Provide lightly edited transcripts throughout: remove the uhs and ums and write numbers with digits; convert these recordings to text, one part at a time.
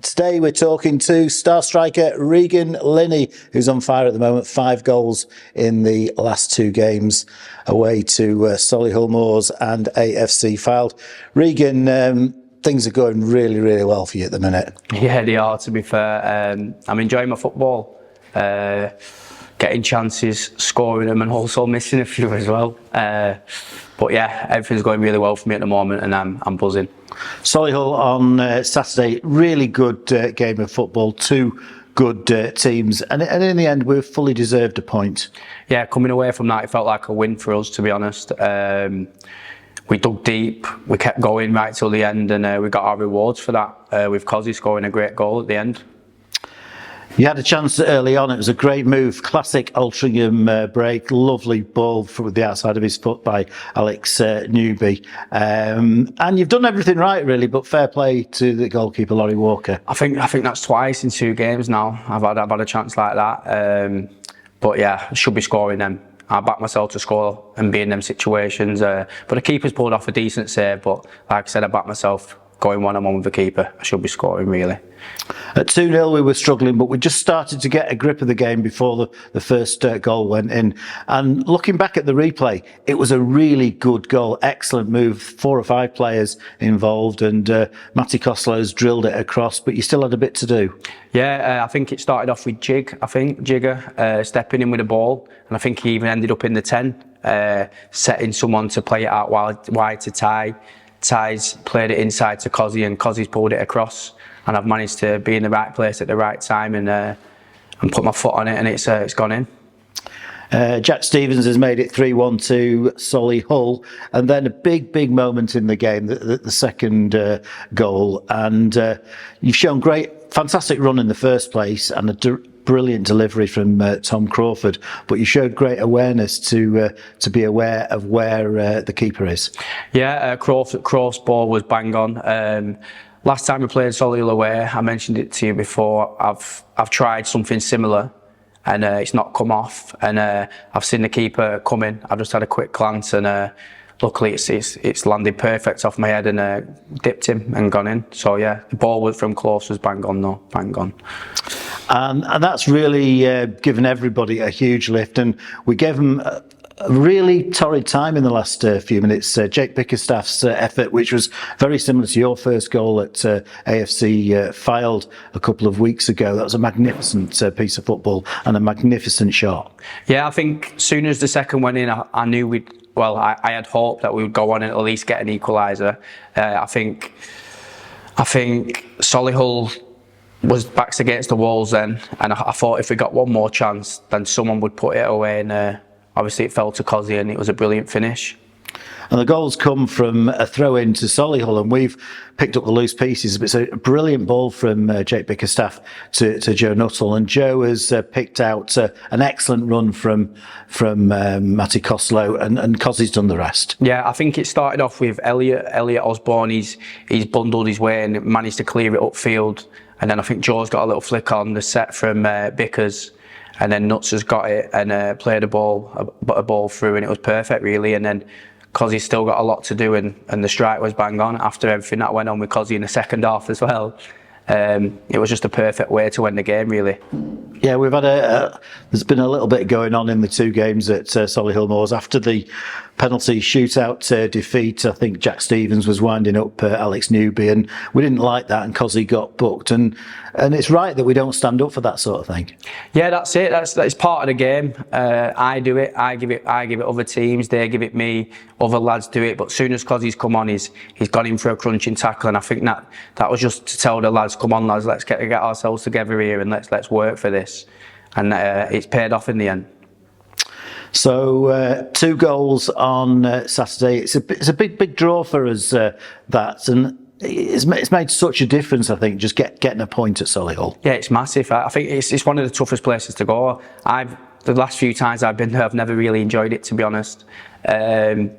Today we're talking to star striker Regan Linney, who's on fire at the moment. 5 goals in the last 2 games away to Solihull Moors and AFC Fylde. Regan, things are going really, really well for you at the minute. Yeah, they are, to be fair. I'm enjoying my football, getting chances, scoring them, and also missing a few as well. But yeah, everything's going really well for me at the moment, and I'm buzzing. Solihull on Saturday, really good game of football, 2 good teams, and in the end we fully deserved a point. Yeah, coming away from that, it felt like a win for us, to be honest. We dug deep, we kept going right till the end, and we got our rewards for that, with Cozzy scoring a great goal at the end. You had a chance early on. It was a great move, classic Altrincham break, lovely ball with the outside of his foot by Alex Newby, and you've done everything right really, but fair play to the goalkeeper Laurie Walker. I think that's twice in 2 games now I've had a chance like that, but yeah, I should be scoring them. I back myself to score and be in them situations, but the keeper's pulled off a decent save, but like I said, I back myself going one-on-one with the keeper. I should be scoring really. At 2-0 we were struggling, but we just started to get a grip of the game before the first goal went in. And looking back at the replay, it was a really good goal, excellent move, 4 or 5 players involved, and Matty Coslow's drilled it across, but you still had a bit to do. Yeah, I think it started off with Jigger stepping in with the ball, and I think he even ended up in the 10, setting someone to play it out wide to Ty. Ty's played it inside to Cozzy, and Cozzy's pulled it across, and I've managed to be in the right place at the right time and put my foot on it, and it's gone in. Jack Stevens has made it 3-1 to Solihull, and then a big moment in the game, the second goal, and you've shown fantastic run in the first place and a brilliant delivery from Tom Crawford, but you showed great awareness to be aware of where the keeper is. Yeah, Crawford's ball was bang on. Last time we played Solihull away, I mentioned it to you before, I've tried something similar and it's not come off, and I've seen the keeper come in. I've just had a quick glance, and luckily it's landed perfect off my head and dipped him and gone in. So yeah, the ball from close was bang on though, bang on. And that's really given everybody a huge lift, and we gave them a really torrid time in the last few minutes. Jake Bickerstaff's effort, which was very similar to your first goal at AFC Fylde a couple of weeks ago. That was a magnificent piece of football and a magnificent shot. Yeah, I think as soon as the second went in, I knew I had hope that we would go on and at least get an equaliser. I think Solihull was backs against the walls then, and I thought if we got one more chance, then someone would put it away, and obviously it fell to Cozzy, and it was a brilliant finish. And the goals come from a throw-in to Solihull, and we've picked up the loose pieces. It's a brilliant ball from Jake Bickerstaff to Joe Nuttall, and Joe has picked out an excellent run from Matty Coslow, and Cozzy's done the rest. Yeah, I think it started off with Elliot Osborne. He's bundled his way and managed to clear it upfield, and then I think Joe's got a little flick on the set from Bickers, and then Nuts has got it and played a ball through, and it was perfect really. And then Cozzy's still got a lot to do, and the strike was bang on after everything that went on with Cozzy in the second half as well. It was just a perfect way to win the game really. Yeah, we've had there's been a little bit going on in the 2 games at Solihull Moors. After the penalty shootout defeat, I think Jack Stevens was winding up Alex Newby, and we didn't like that, and Cozzy got booked, and it's right that we don't stand up for that sort of thing. Yeah, that's it. That's part of the game. I do it. I give it other teams. They give it me. Other lads do it. But as soon as Cozzy's come on, he's gone in for a crunching tackle, and I think that was just to tell the lads, come on lads, let's get ourselves together here, and let's work for this. And it's paid off in the end. So 2 goals on Saturday. It's a big draw for us, that, and it's made such a difference. I think just getting a point at Solihull. Yeah, it's massive. I think it's one of the toughest places to go. The last few times I've been there, I've never really enjoyed it, to be honest. And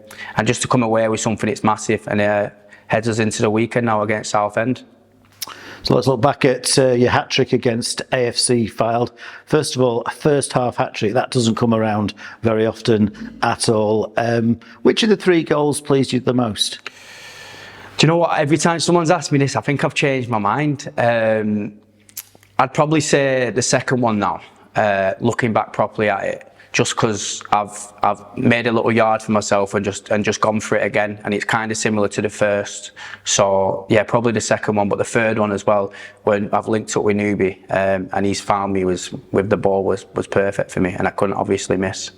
just to come away with something, it's massive, and heads us into the weekend now against Southend. So let's look back at your hat-trick against AFC Fylde. First of all, a first half hat-trick, that doesn't come around very often at all. Which of the 3 goals pleased you the most? Do you know what? Every time someone's asked me this, I think I've changed my mind. I'd probably say the second one now, looking back properly at it, just because I've made a little yard for myself and just gone for it again, and it's kind of similar to the first. So yeah, probably the second one, but the third one as well, when I've linked up with Newby, and he's found me with the ball was perfect for me, and I couldn't obviously miss.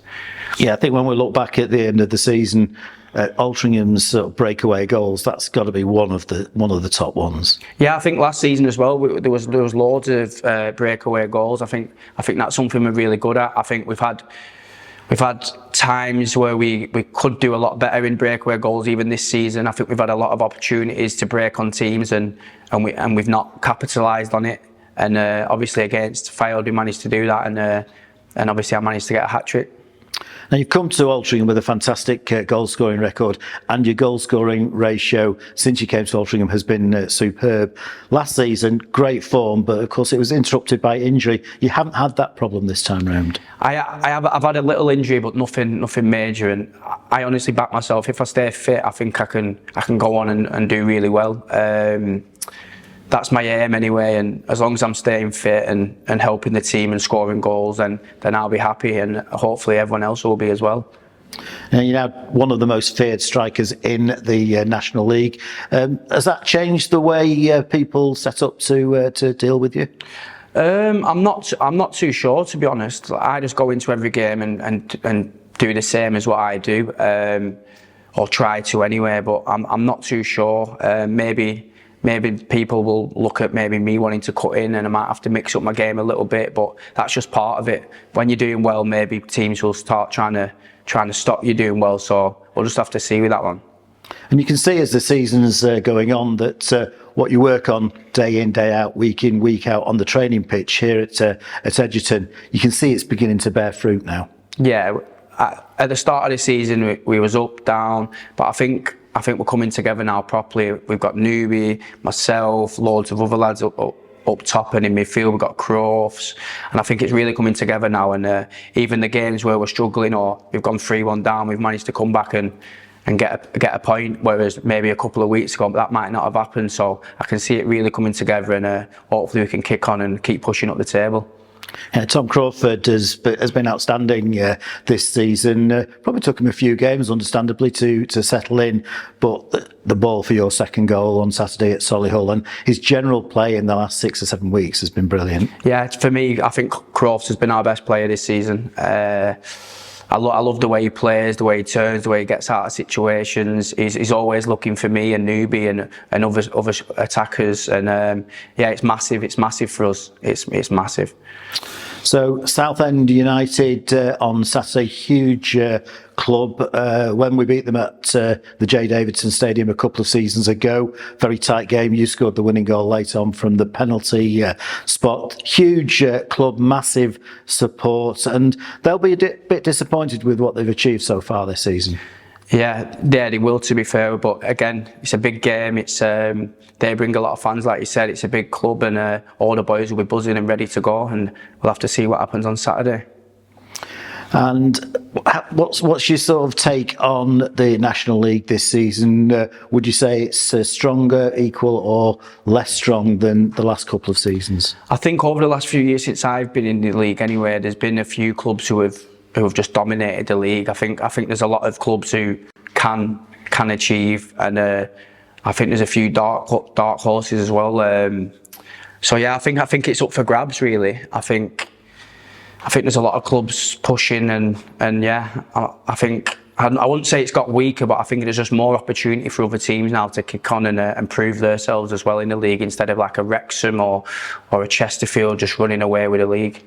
Yeah, I think when we look back at the end of the season, Altrincham's sort of breakaway goals, that's got to be one of the top ones. Yeah, I think last season as well, there was loads of breakaway goals. I think that's something we're really good at. I think we've had times where we could do a lot better in breakaway goals. Even this season, I think we've had a lot of opportunities to break on teams, and we've not capitalised on it. And obviously against Fylde, we managed to do that, and obviously I managed to get a hat-trick. Now, you've come to Altrincham with a fantastic goal-scoring record, and your goal-scoring ratio since you came to Altrincham has been superb. Last season, great form, but of course it was interrupted by injury. You haven't had that problem this time round. I've had a little injury, but nothing major, and I honestly back myself. If I stay fit, I think I can go on and do really well. That's my aim anyway, and as long as I'm staying fit and helping the team and scoring goals, then I'll be happy, and hopefully everyone else will be as well. Now, you're now one of the most feared strikers in the National League. Has that changed the way people set up to deal with you? I'm not too sure, to be honest. I just go into every game and do the same as what I do, or try to anyway. But I'm not too sure. Maybe people will look at me wanting to cut in, and I might have to mix up my game a little bit, but that's just part of it. When you're doing well, maybe teams will start trying to stop you doing well, so we'll just have to see with that one. And you can see as the season's going on that what you work on day in, day out, week in, week out on the training pitch here at Edgerton, you can see it's beginning to bear fruit now. Yeah, at the start of the season we was up, down, but I think we're coming together now properly. We've got Newby, myself, loads of other lads up top, and in midfield we've got Crofts, and I think it's really coming together now. And even the games where we're struggling or we've gone 3-1 down, we've managed to come back and get a point, whereas maybe a couple of weeks ago that might not have happened. So I can see it really coming together, and hopefully we can kick on and keep pushing up the table. Tom Crawford has been outstanding this season. Probably took him a few games, understandably, to settle in, but the ball for your second goal on Saturday at Solihull, and his general play in the last 6 or 7 weeks has been brilliant. Yeah, for me, I think Crofts has been our best player this season. I love the way he plays, the way he turns, the way he gets out of situations. He's always looking for me and Newby and other attackers, and yeah, it's massive. It's massive for us. It's massive. So Southend United on Saturday, huge club. When we beat them at the J Davidson Stadium a couple of seasons ago, very tight game. You scored the winning goal late on from the penalty spot. Huge club, massive support, and they'll be a bit disappointed with what they've achieved so far this season. Yeah, they will, to be fair, but again, it's a big game. It's they bring a lot of fans, like you said. It's a big club, and all the boys will be buzzing and ready to go, and we'll have to see what happens on Saturday. And what's your sort of take on the National League this season? Would you say it's stronger, equal, or less strong than the last couple of seasons? I think over the last few years since I've been in the league anyway, there's been a few clubs who have just dominated the league. I think there's a lot of clubs who can achieve, and I think there's a few dark horses as well. So yeah, I think it's up for grabs really. I think there's a lot of clubs pushing, and yeah, I think I wouldn't say it's got weaker, but I think there's just more opportunity for other teams now to kick on and prove themselves as well in the league, instead of like a Wrexham or a Chesterfield just running away with the league.